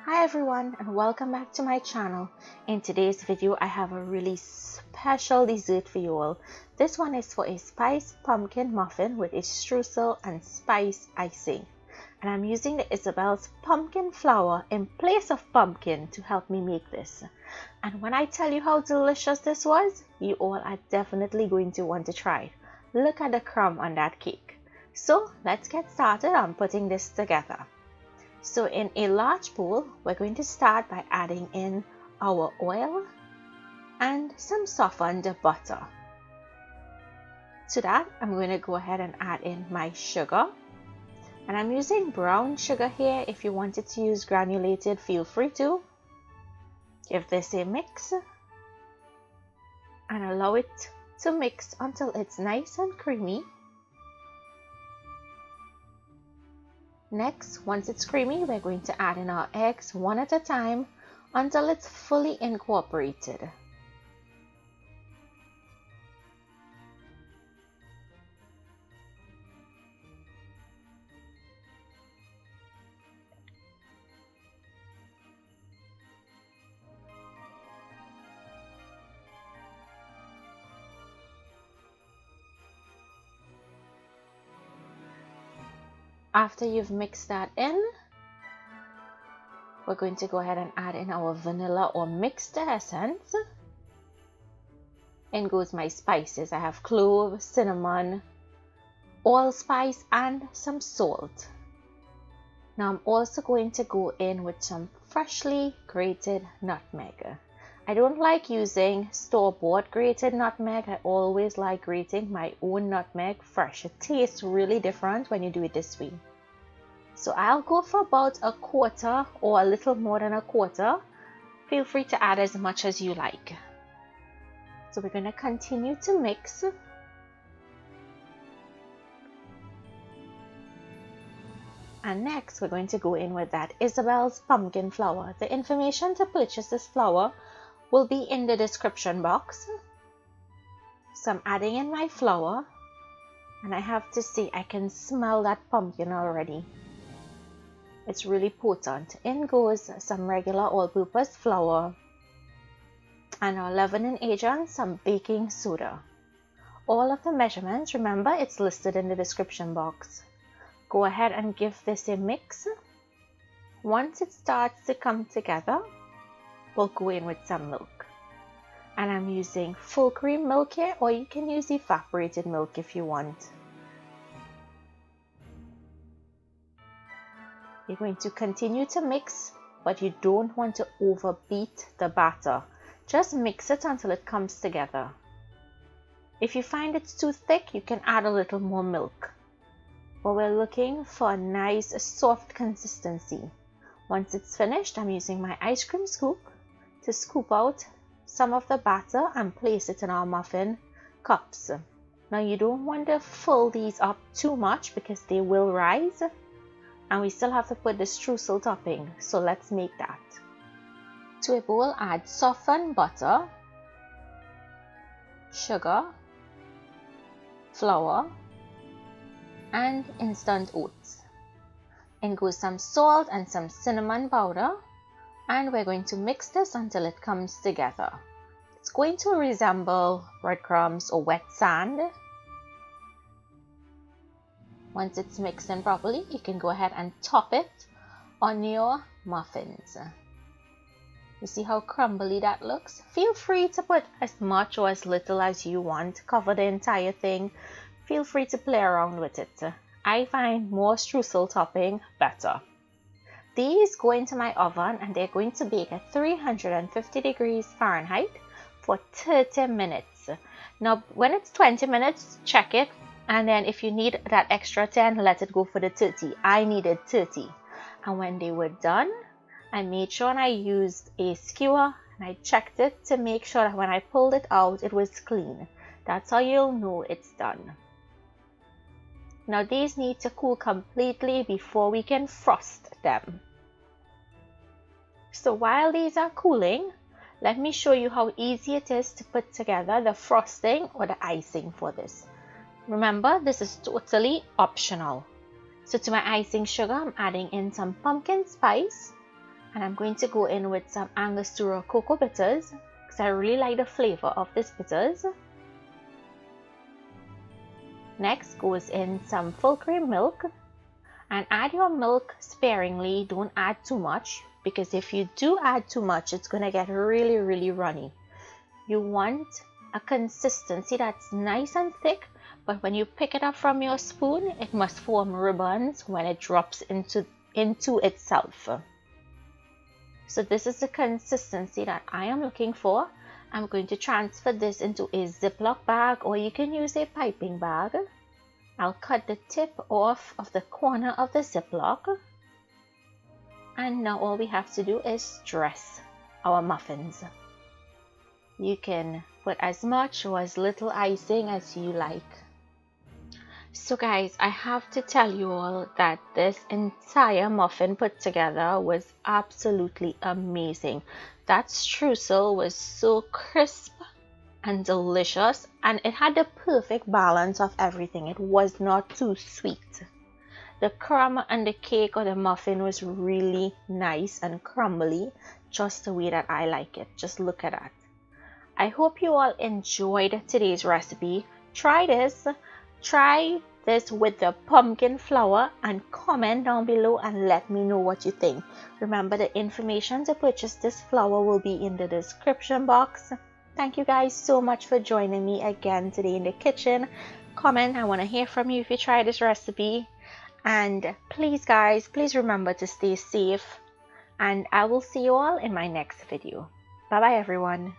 Hi everyone and welcome back to my channel. In today's video I have a really special dessert for you all. This one is for a spiced pumpkin muffin with a streusel and spice icing. And I'm using the Isabel's pumpkin flour in place of pumpkin to help me make this. And when I tell you how delicious this was, you all are definitely going to want to try it. Look at the crumb on that cake. So let's get started on putting this together. So in a large bowl, we're going to start by adding in our oil and some softened butter. To that, I'm going to go ahead and add in my sugar. And I'm using brown sugar here. If you wanted to use granulated, feel free to. Give this a mix and allow it to mix until it's nice and creamy. Next, once it's creamy, we're going to add in our eggs one at a time until it's fully incorporated. After you've mixed that in, we're going to go ahead and add in our vanilla or mixed essence. In goes my spices. I have clove, cinnamon, allspice, and some salt. Now I'm also going to go in with some freshly grated nutmeg. I don't like using store-bought grated nutmeg. I always like grating my own nutmeg fresh. It tastes really different when you do it this way. So I'll go for about a quarter or a little more than a quarter. Feel free to add as much as you like. So we're going to continue to mix. And next we're going to go in with that Isabel's pumpkin flour. The information to purchase this flour will be in the description box. So I'm adding in my flour, and I have to say I can smell that pumpkin already. It's really potent. In goes some regular all-purpose flour and our leavening agent, some baking soda. All of the measurements, remember, it's listed in the description box. Go ahead and give this a mix. Once it starts to come together, we'll go in with some milk. And I'm using full cream milk here, or you can use evaporated milk if you want. You're going to continue to mix, but you don't want to overbeat the batter. Just mix it until it comes together. If you find it's too thick, you can add a little more milk. But we're looking for a nice soft consistency. Once it's finished, I'm using my ice cream scoop to scoop out some of the batter and place it in our muffin cups. Now you don't want to fill these up too much because they will rise. And we still have to put the streusel topping, so let's make that. To a bowl, add softened butter, sugar, flour, and instant oats. In goes some salt and some cinnamon powder, and we're going to mix this until it comes together. It's going to resemble breadcrumbs or wet sand. Once it's mixed in properly, you can go ahead and top it on your muffins. You see how crumbly that looks? Feel free to put as much or as little as you want. Cover the entire thing. Feel free to play around with it. I find more streusel topping better. These go into my oven and they're going to bake at 350 degrees Fahrenheit for 30 minutes. Now, when it's 20 minutes, check it. And then if you need that extra 10, let it go for the 30. I needed 30. And when they were done, I made sure I used a skewer and I checked it to make sure that when I pulled it out, it was clean. That's how you'll know it's done. Now these need to cool completely before we can frost them. So while these are cooling, let me show you how easy it is to put together the frosting or the icing for this. Remember, this is totally optional. So to my icing sugar, I'm adding in some pumpkin spice And I'm going to go in with some Angostura cocoa bitters because I really like the flavor of these bitters. Next goes in some full cream milk, and add your milk sparingly. Don't add too much, because if you do add too much, it's going to get really runny. You want a consistency that's nice and thick, but when you pick it up from your spoon, it must form ribbons when it drops into itself. So this is the consistency that I am looking for. I'm going to transfer this into a Ziploc bag, or you can use a piping bag. I'll cut the tip off of the corner of the Ziploc. And now all we have to do is dress our muffins. You can put as much or as little icing as you like. So guys, I have to tell you all that this entire muffin put together was absolutely amazing. That streusel was so crisp and delicious, and it had the perfect balance of everything. It was not too sweet. The crumb and the cake or the muffin was really nice and crumbly, just the way that I like it. Just look at that. I hope you all enjoyed today's recipe. Try this with the pumpkin flour and comment down below and let me know what you think. Remember, the information to purchase this flour will be in the description box. Thank you guys so much for joining me again today in the kitchen. Comment, I want to hear from you if you try this recipe. And please guys, please remember to stay safe, and I will see you all in my next video. Bye bye everyone.